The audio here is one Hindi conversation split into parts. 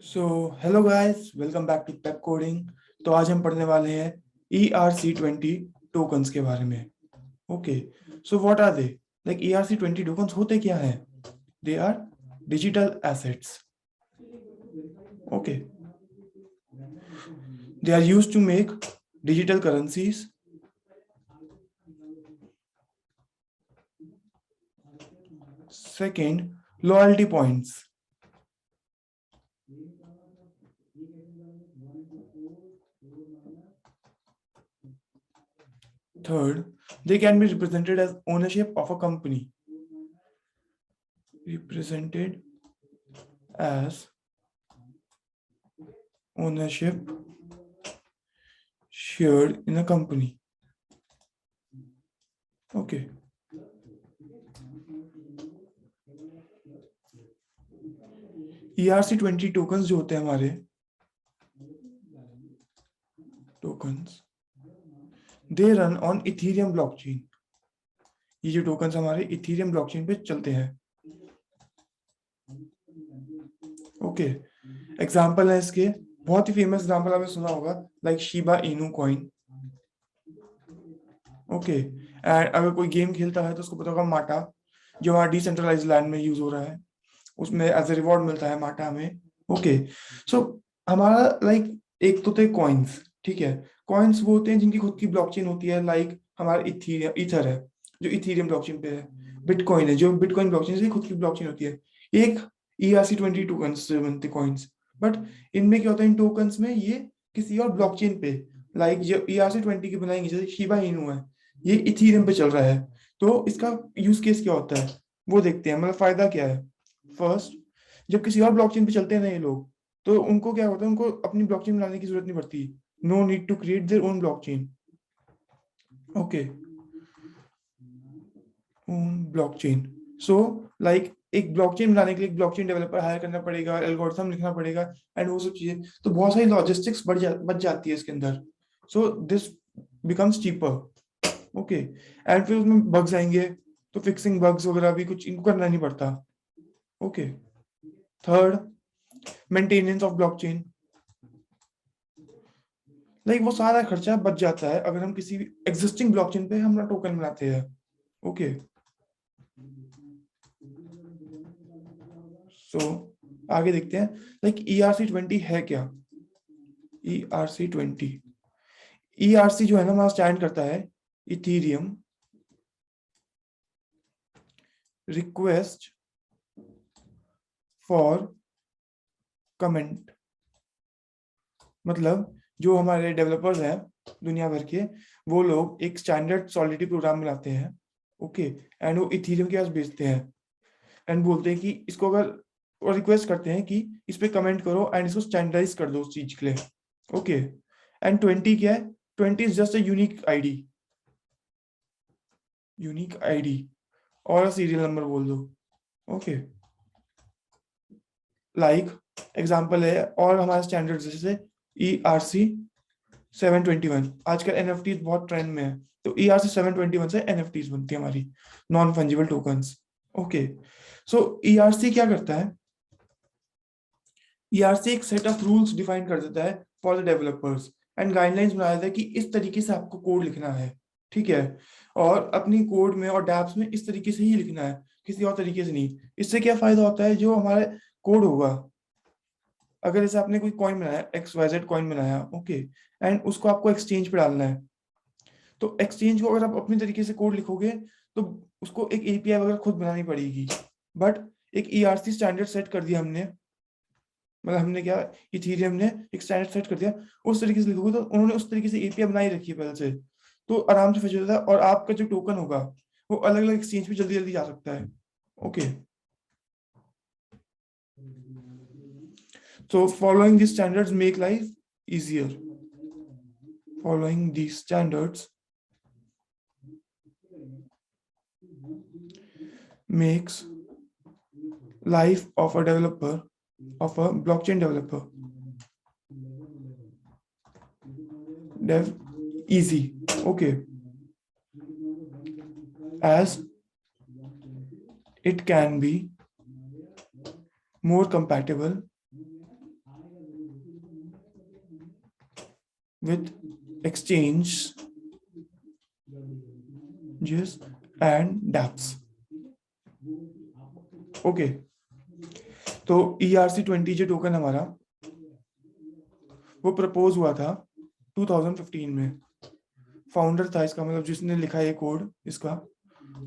So hello guys, welcome back to Pepcoding. तो आज हम पढ़ने वाले हैं ERC20 टोकन्स के बारे में। Okay, so what are they? Like ERC20 tokens होते क्या हैं? They are digital assets. Okay, they are used to make digital currencies. Second, loyalty points. Third, they can be represented as ownership of a company. Represented as ownership shared in a company. Okay. ERC20 tokens जो होते हैं हमारे tokens, they run on Ethereum blockchain. ये जो टोकन्स हमारे इथीरियम ब्लॉकचेन पे चलते हैं। ओके, एग्जांपल है इसके, बहुत ही फेमस एग्जांपल आपने सुना होगा, like Shiba Inu coin. Okay, and अगर कोई गेम खेलता है तो उसको पता होगा माटा, जो हमारा डिसेंट्रलाइज लैंड में यूज हो रहा है, उसमें एज ए रिवॉर्ड मिलता है माटा हमें। ओके, सो हमारा लाइक एक तो थे कॉइन्स, ठीक है। कॉइन्स वो होते हैं जिनकी खुद की ब्लॉकचेन होती है, लाइक हमारा इथीरियम ईथर है जो इथीरियम ब्लॉकचेन पे है। बिटकॉइन है जो बिटकॉइन ब्लॉकचेन से खुद की ब्लॉकचेन होती है। एक ERC20 टोकन्स से बनते कॉइन्स, बट इनमें क्या होता है, इन टोकन्स में ये किसी और ब्लॉकचेन पे, लाइक जो ERC20 की बनाएंगे, जैसे शिबा इनू है, ये इथीरियम पे चल रहा है। तो इसका यूज केस क्या होता है वो देखते हैं, मतलब फायदा क्या है। फर्स्ट, जब किसी और ब्लॉकचेन पे चलते हैं ना ये लोग, तो उनको क्या होता है, उनको अपनी ब्लॉकचेन बनाने की जरूरत नहीं पड़ती। No need to create their own blockchain. Okay, own blockchain. So like एक ब्लॉकचेन बनाने के लिए एक ब्लॉकचेन डेवलपर हायर करना पड़ेगा, एल्गोरिथम लिखना पड़ेगा, एंड वो सब चीजें, तो बहुत सारी लॉजिस्टिक्स बच जाती है इसके अंदर। So this becomes cheaper. Okay, and फिर उसमें बग्स आएंगे, तो फिक्सिंग बग्स वगैरह भी कुछ इनको करना नहीं पड़ता। Okay, third, maintenance of blockchain. Like वो सारा खर्चा बच जाता है अगर हम किसी एग्जिस्टिंग ब्लॉकचेन पे हम टोकन बनाते हैं। ओके, सो आगे देखते हैं, लाइक ERC20 है क्या। ERC20, ERC जो है ना हमारा स्टैंड करता है इथीरियम रिक्वेस्ट फॉर कमेंट। मतलब जो हमारे डेवलपर्स हैं दुनिया भर के, वो लोग एक स्टैंडर्ड सॉलिडिटी प्रोग्राम बनाते हैं। ओके, एंड वो इथीरियम के पास भेजते हैं, एंड बोलते हैं कि इसको अगर, और रिक्वेस्ट करते हैं कि इस पे कमेंट करो एंड इसको स्टैंडर्डाइज कर दो उस चीज के लिए। ओके, एंड 20 क्या है? 20 is just a unique ID और सीरियल नंबर बोल दो। ओके, लाइक एग्जांपल है और हमारे स्टैंडर्ड जैसे ERC721, आजकल NFTs बहुत ट्रेंड में है, तो ERC721 से NFTs बनती है हमारी, नॉन फंजिबल टोकन्स। ओके, सो ERC क्या करता है? ERC एक सेट ऑफ रूल्स डिफाइन कर देता है for the developers, and guidelines बना देता है कि इस तरीके से आपको कोड लिखना है, ठीक है। और अपनी कोड में और डैप्स में इस तरीके से ही लिखना है, किसी और तरीके से नहीं। इससे क्या फायदा होता है, जो हमारे कोड होगा, अगर जैसे आपने कोई कॉइन बनाया, XYZ कॉइन बनाया, ओके, एंड उसको आपको एक्सचेंज पे डालना है, तो एक्सचेंज को अगर आप अपने तरीके से कोड लिखोगे तो उसको एक API वगैरह खुद बनानी पड़ेगी। बट एक ERC स्टैंडर्ड सेट कर दिया हमने, मतलब हमने क्या, इथीरियम ने एक स्टैंडर्ड सेट कर दिया, उस तरीके से लिखोगे तो उन्होंने उस तरीके से API बनाई रखी है पहले से, तो आराम से फंस जाता है, और आपका जो टोकन होगा वो अलग अलग एक्सचेंज पे जल्दी जल्दी जा सकता है। Okay, so following these standards make life easier. Following these standards makes life of a developer, of a blockchain developer, dev easy. Okay, as it can be more compatible with exchanges and dApps. Okay, तो ERC20 जो टोकन हमारा वो प्रपोज हुआ था 2015 में। फाउंडर था इसका, मतलब जिसने लिखा है कोड इसका,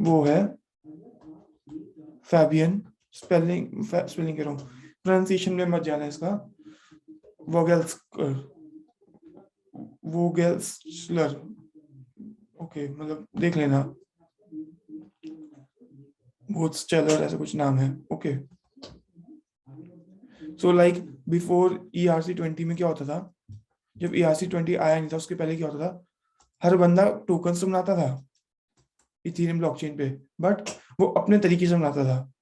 वो है फैबियन, स्पेलिंग कह रहा हूँ, प्रोनाउंसिएशन में मत जाना इसका, वोगेल्सलर, ओके, मतलब देख लेना, वोगेल्सलर ऐसा कुछ नाम है। Okay, so like before ERC20 में क्या होता था, जब ERC20 आया नहीं था उसके पहले क्या होता था, हर बंदा टोकन तो बनाता था इथेरियम ब्लॉकचेन पे, बट वो अपने तरीके से बनाता था।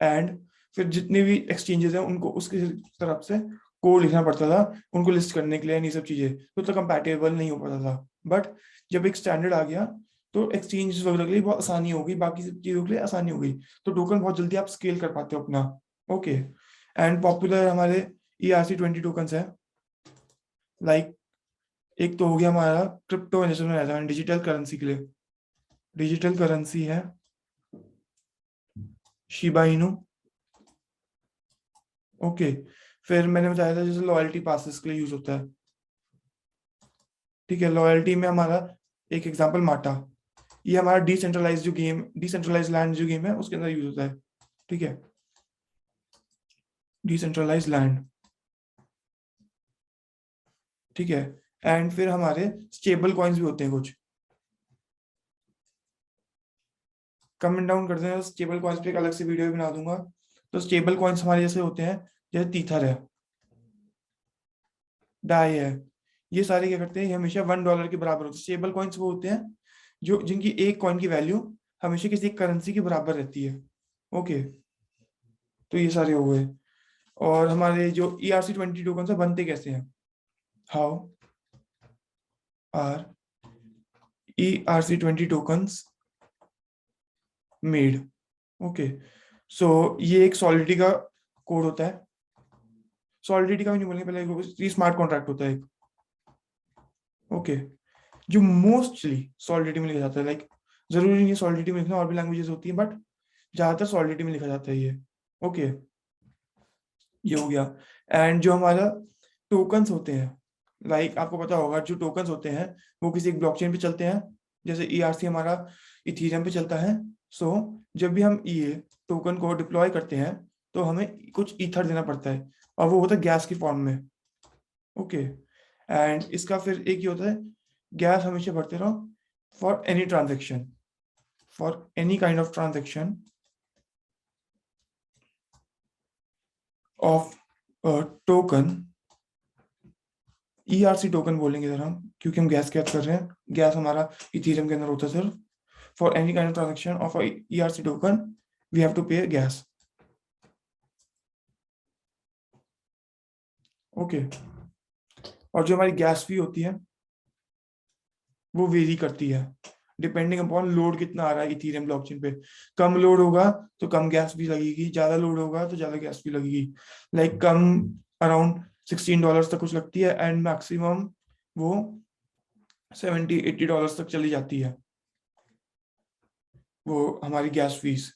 एंड फिर जितने भी एक्सचेंजेस हैं उनको उसकी तरफ से कोड लिखना पड़ता था उनको लिस्ट करने के लिए, ये सब चीजें तो कंपैटिबल नहीं हो पाता था। बट जब एक स्टैंडर्ड आ गया तो एक्सचेंज वगैरह के लिए बहुत आसानी हो गई, बाकी सब चीजों के लिए आसानी हो गई, तो टोकन बहुत जल्दी आप स्केल कर पाते हो अपना। ओके, एंड पॉपुलर हमारे ERC20 टोकन्स है, लाइक एक तो हो गया हमारा क्रिप्टो जैसे मैंने डिजिटल करेंसी के लिए, डिजिटल करेंसी है शिबा इनू। ओके, फिर मैंने बताया था जैसे लॉयल्टी पासेस के लिए यूज होता है, ठीक है, लॉयल्टी में हमारा एक एग्जांपल माटा, ये हमारा डिसेंट्रलाइज लैंड जो गेम है उसके अंदर यूज होता है, ठीक है, डिसेंट्रलाइज लैंड, ठीक है। एंड फिर हमारे स्टेबल कॉइन्स भी होते हैं कुछ, कमेंट डाउन करते हैं, स्टेबल कॉइन्स पे एक अलग से वीडियो भी बना दूंगा। तो स्टेबल कॉइन्स हमारे जैसे होते हैं, जैसे तीथर है, डाई है, ये सारे क्या करते हैं, ये हमेशा $1 के बराबर होते हैं। स्टेबल कॉइन्स वो होते हैं जो जिनकी एक कॉइन की वैल्यू हमेशा किसी करेंसी के बराबर रहती है। ओके, तो ये सारे हो गए। और हमारे जो ERC20 टोकन है बनते कैसे हैं, how are ERC20 tokens made. Okay, so ये एक सॉलिडिटी का कोड होता है, सॉलिडिटी का भी नहीं बोलेंगे, पहले स्मार्ट कॉन्ट्रैक्ट होता है एक। ओके, जो मोस्टली सॉलिडिटी में लिखा जाता है, लाइक जरूरी नहीं है सॉलिडिटी में लिखना, और भी लैंग्वेजेस होती हैं, बट ज्यादातर सॉलिडिटी में लिखा जाता है ये। ओके, ये हो गया। एंड जो हमारा टोकन्स होते हैं, लाइक आपको पता होगा जो टोकन्स होते हैं वो किसी एक ब्लॉकचेन पे चलते हैं, जैसे ERC हमारा इथेरियम पे चलता है। सो जब भी हम ये टोकन को डिप्लॉय करते हैं तो हमें कुछ ईथर देना पड़ता है, और वो होता है गैस की फॉर्म में। ओके, एंड इसका फिर एक ही होता है, गैस हमेशा भरते रहो for any transaction, for any kind of transaction of token, ERC token बोलेंगे इधर हम, क्योंकि हम गैस की बात कर रहे हैं, गैस हमारा इथेरियम के अंदर होता है सिर्फ। For any kind of transaction of ERC token we have to pay gas. Okay, और जो हमारी गैस फी होती है वो वेरी करती है डिपेंडिंग अपॉन लोड कितना आ रहा है इथेरियम ब्लॉकचेन पे। कम लोड होगा तो कम गैस भी लगेगी, ज्यादा लोड होगा तो ज्यादा गैस भी लगेगी। लाइक कम अराउंड $16 तक कुछ लगती है, एंड मैक्सिमम वो $70-80 तक चली जाती है वो हमारी गैस फीस।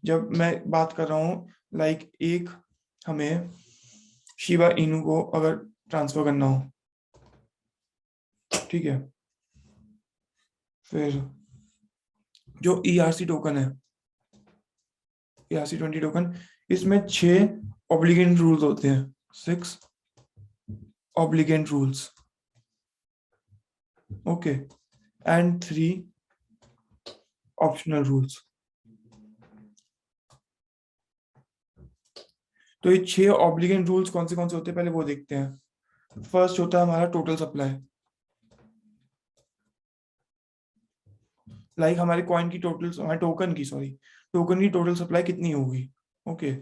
जब मैं बात कर रहा हूँ लाइक एक हमें शिबा इनू को अगर ट्रांसफर करना हो, ठीक है, फिर जो ERC टोकन है, ERC20 टोकन, इसमें 6 ऑब्लिगेंट रूल्स होते हैं, 6 obligatory rules. Okay, and 3 optional rules. तो ये 6 ऑब्लिगेंट रूल्स कौन से होते हैं पहले वो देखते हैं। फर्स्ट होता है हमारा टोटल सप्लाई, लाइक हमारे कॉइन की टोटल, हमारे टोकन की टोटल सप्लाई कितनी होगी। ओके,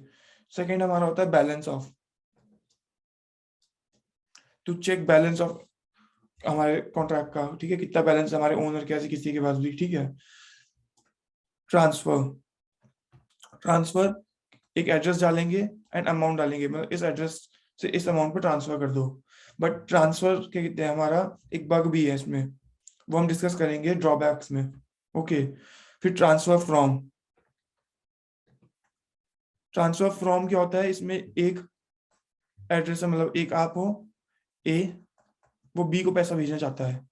सेकंड हमारा होता है balance of, to check balance of हमारे कॉन्ट्रैक्ट का, ठीक है, कितना बैलेंस हमारे ओनर के किसी के पास भी, ठीक है। ट्रांसफर, ट्रांसफर एक एड्रेस डालेंगे एंड अमाउंट डालेंगे, मतलब इस एड्रेस से इस अमाउंट पर ट्रांसफर कर दो। बट ट्रांसफर क्या कहते हैं, हमारा एक बग भी है इसमें, वो हम डिस्कस करेंगे ड्रॉबैक्स में। ओके, फिर ट्रांसफर फ्रॉम क्या होता है, इसमें एक एड्रेस है, मतलब एक आप हो ए, वो बी को पैसा भेजना चाहता है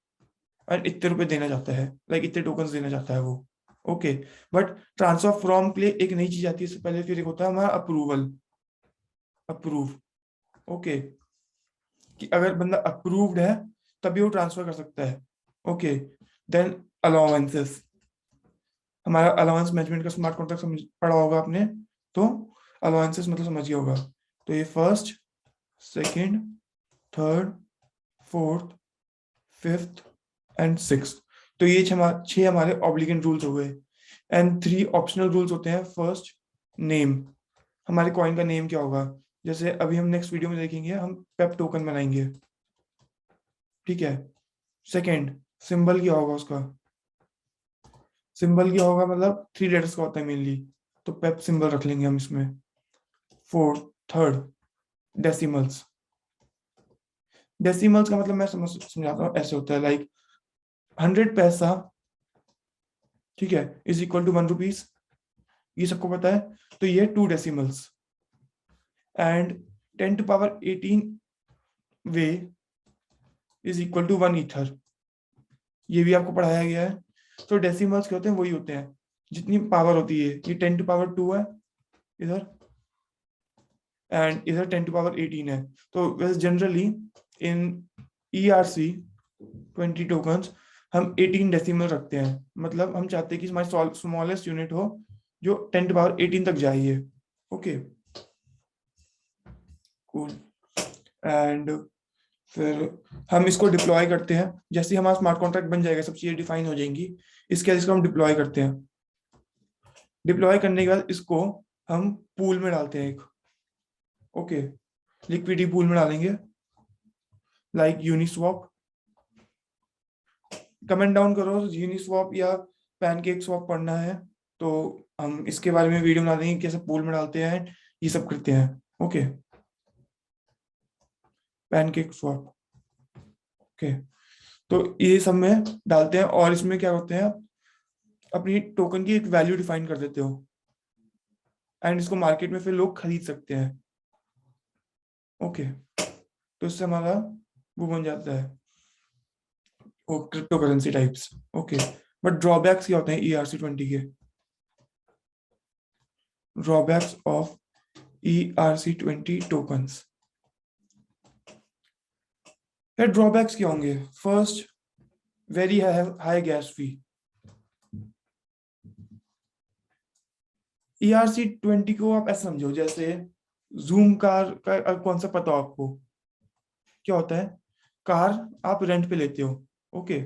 और इतने रुपए देना चाहता है, लाइक इतने टोकन्स देना चाहता है वो। ओके, बट ट्रांसफर फ्रॉम के लिए एक नई चीज आती है इससे पहले, फिर एक होता है हमारा अप्रूव। ओके, कि अगर बंदा अप्रूव्ड है तभी वो ट्रांसफर कर सकता है। ओके, देन अलाउंसेस, हमारा अलाउंस मैनेजमेंट का स्मार्ट कॉन्ट्रैक्ट समझ पढ़ा होगा आपने, तो अलाउंसेस मतलब समझिए होगा। तो ये first, second, third, fourth, fifth and six, तो ये छह हमारे ऑब्लिगेंट रूल्स हो गए। एंड 3 ऑप्शनल रूल्स होते हैं। फर्स्ट, नेम, हमारे कॉइन का नेम क्या होगा, जैसे अभी हम नेक्स्ट वीडियो में देखेंगे, हम पेप टोकन बनाएंगे, ठीक है। सेकंड, सिंबल क्या होगा उसका, सिंबल क्या होगा मतलब 3 लेटर्स का होता है मेनली, तो पेप सिंबल रख लेंगे हम इसमें। फोर्थ, थर्ड, डेसिमल्स, डेसिमल्स का मतलब मैं समझाता हूँ, ऐसे होता है लाइक 100 पैसा, ठीक है, इज इक्वल टू 1 रुपीज, ये सबको पता है। तो ये 2 decimals, and 10 to power 18 wei is equal to 1 ether, ये भी आपको पढ़ाया गया है। तो डेसिमल्स क्या होते हैं, वही होते हैं जितनी पावर होती है, ये 10 टू पावर 2 है इधर, एंड इधर 10 टू पावर 18 है। तो वैसे जनरली इन ERC 20 टोकन्स हम 18 डेसिमल रखते हैं, मतलब हम चाहते हैं कि हमारी स्मॉलेस्ट यूनिट हो जो 10 टू पावर 18 तक जाइए। Okay, cool. एंड फिर हम इसको डिप्लॉय करते हैं, जैसे ही हमारा स्मार्ट कॉन्ट्रैक्ट बन जाएगा, सब चीजें डिफाइन हो जाएंगी, इसके बाद इसको हम डिप्लॉय करते हैं। डिप्लॉय करने के बाद इसको हम पूल में डालते हैं एक, ओके, लिक्विडिटी पूल में डालेंगे, लाइक यूनिस्वैप। कमेंट डाउन करो यूनिस्वैप या पैनकेक स्वैप पढ़ना है तो हम इसके बारे में वीडियो बना देंगे, कैसे पूल में डालते हैं, ये सब करते हैं। ओके, पैनकेक स्वैप, ओके, तो ये सब में डालते हैं, और इसमें क्या होते हैं, अपनी टोकन की एक वैल्यू डिफाइन कर देते हो, एंड इसको मार्केट में फिर लोग खरीद सकते हैं। ओके, तो इससे हमारा वो बन जाता है वो crypto currency types. Okay, but drawbacks क्या होते हैं ERC20 के, ड्रॉबैक्स ऑफ ERC20 टोकन्स, फिर ड्रॉबैक्स क्या होंगे। फर्स्ट, वेरी हाई गैस फी। ERC20 को आप ऐसा समझो जैसे जूम कार का कॉन्सेप्ट पता हो आपको, क्या होता है, कार आप रेंट पे लेते हो। ओके,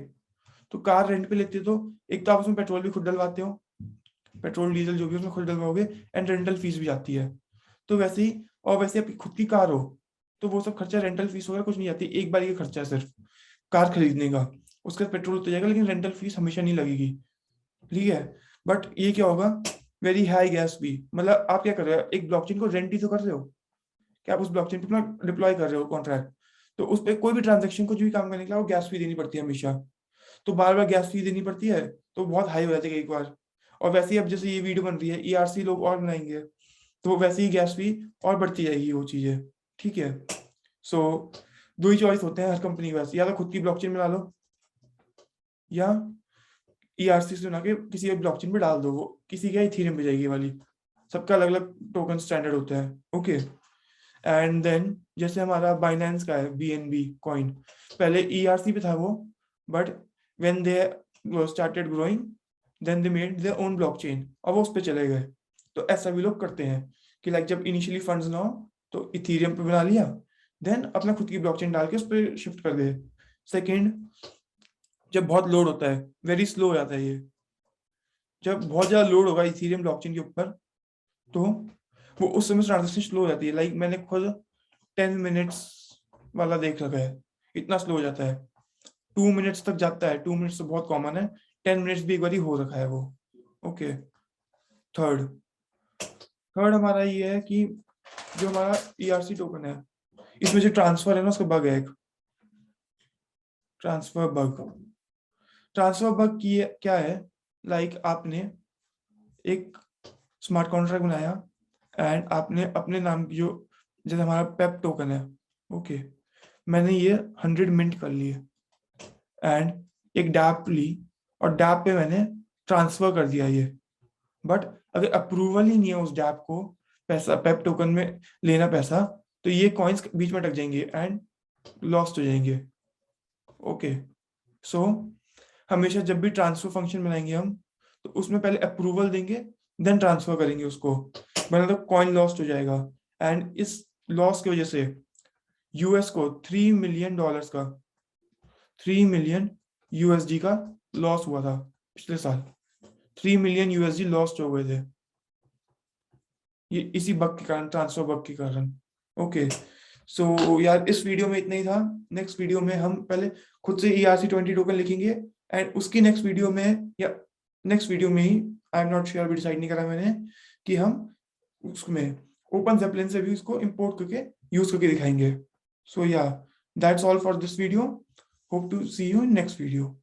तो कार रेंट पे लेते हो तो एक तो आप उसमें पेट्रोल भी खुद डलवाते हो, पेट्रोल डीजल जो भी उसमें खुद डलवाओगे, एंड रेंटल फीस भी जाती है। तो वैसे ही, और वैसे आपकी खुद की कार हो तो वो सब खर्चा, रेंटल फीस वगैरह कुछ नहीं जाती, एक बार का खर्चा है सिर्फ कार खरीदने का, उसका पेट्रोल तो जाएगा लेकिन रेंटल फीस हमेशा नहीं लगेगी, ठीक है। बट ये क्या होगा, वेरी हाई गैस फी, मतलब आप क्या कर रहे हो, एक ब्लॉकचेन को रेंट ही तो कर रहे हो, कि आप उस ब्लॉकचेन पे अपना डिप्लॉय कर रहे हो कॉन्ट्रैक्ट, तो उस पर कोई भी ट्रांजेक्शन कुछ भी काम करने के लिए वो गैस फी देनी पड़ती है हमेशा, तो बार बार गैस फी देनी पड़ती है, तो बहुत हाई हो जाती है एक बार। और वैसे ही अब जैसे ये वीडियो बन रही है, ERC लोग और बनाएंगे, तो वैसे ही गैस फी और बढ़ती जाएगी वो चीजें, ठीक है। सो दो ही चॉइस होते हैं हर कंपनी के पास, या तो खुद की ब्लॉकचेन बना लो, या ERC से बना के किसी एक ब्लॉकचेन पे डाल दो, वो किसी का इथेरियम पे जाएगी वाली, सबका अलग अलग टोकन स्टैंडर्ड होता है। ओके, एंड देन जैसे हमारा बाइनेंस का है BNB कॉइन, पहले ERC पे था वो, but when they started growing then they made their own blockchain, और वो उस पे चले गए। तो ऐसा भी लोग करते हैं कि लाइक जब इनिशियली फंड्स ना हो तो इथेरियम पे बना लिया, देन अपना खुद की ब्लॉकचेन डाल के उस पर शिफ्ट कर गए। सेकेंड, जब बहुत लोड होता है, वेरी स्लो हो जाता है ये, जब बहुत ज्यादा लोड होगा इथेरियम ब्लॉकचेन के ऊपर, तो वो उस समय ट्रांजेक्शन स्लो हो जाती है, लाइक मैंने खुद 10 मिनट्स वाला देख रखा है, इतना स्लो हो जाता है, 2 मिनट्स तक जाता है, 2 मिनट्स तो बहुत कॉमन है, 10 मिनट्स भी एक बार हो रखा है वो। ओके, थर्ड थर्ड हमारा ये है कि जो हमारा ERC टोकन है, इसमें जो ट्रांसफर है ना, उसका बग है एक, ट्रांसफर बग। ट्रांसफर बग की क्या है, लाइक आपने एक स्मार्ट कॉन्ट्रैक्ट बनाया एंड आपने अपने नाम की जो, जैसे हमारा पेप टोकन है, ओके, मैंने ये 100 मिंट कर लिए एंड एक डैप ली और डैप पे मैंने ट्रांसफर कर दिया ये। बट अगर अप्रूवल ही नहीं है उस डैप को पैसा पेप टोकन में लेना पैसा, तो ये कॉइन्स बीच में अटक जाएंगे एंड लॉस्ट हो जाएंगे। ओके, सो हमेशा जब भी ट्रांसफर फंक्शन बनाएंगे हम, तो उसमें पहले अप्रूवल देंगे देन ट्रांसफर करेंगे उसको, वरना तो कॉइन लॉस्ट हो जाएगा। एंड इस लॉस की वजह से यूएस को $3 मिलियन का, 3 मिलियन USD का लॉस हुआ था पिछले साल। 3 मिलियन USD लॉस्ट हो गए थे ये इसी बग के कारण, ट्रांसफर बग के कारण। ओके, सो यार इस वीडियो में इतना ही था। नेक्स्ट वीडियो में हम पहले खुद से ERC-20 टोकन लिखेंगे एंड उसकी नेक्स्ट वीडियो में, या नेक्स्ट वीडियो में ही, आई एम नॉट श्योर, भी डिसाइड नहीं करा मैंने, कि हम उसमें ओपन ज़ेपलिन से भी उसको इंपोर्ट करके यूज करके दिखाएंगे। So yeah that's all for this video, hope to see you in next video.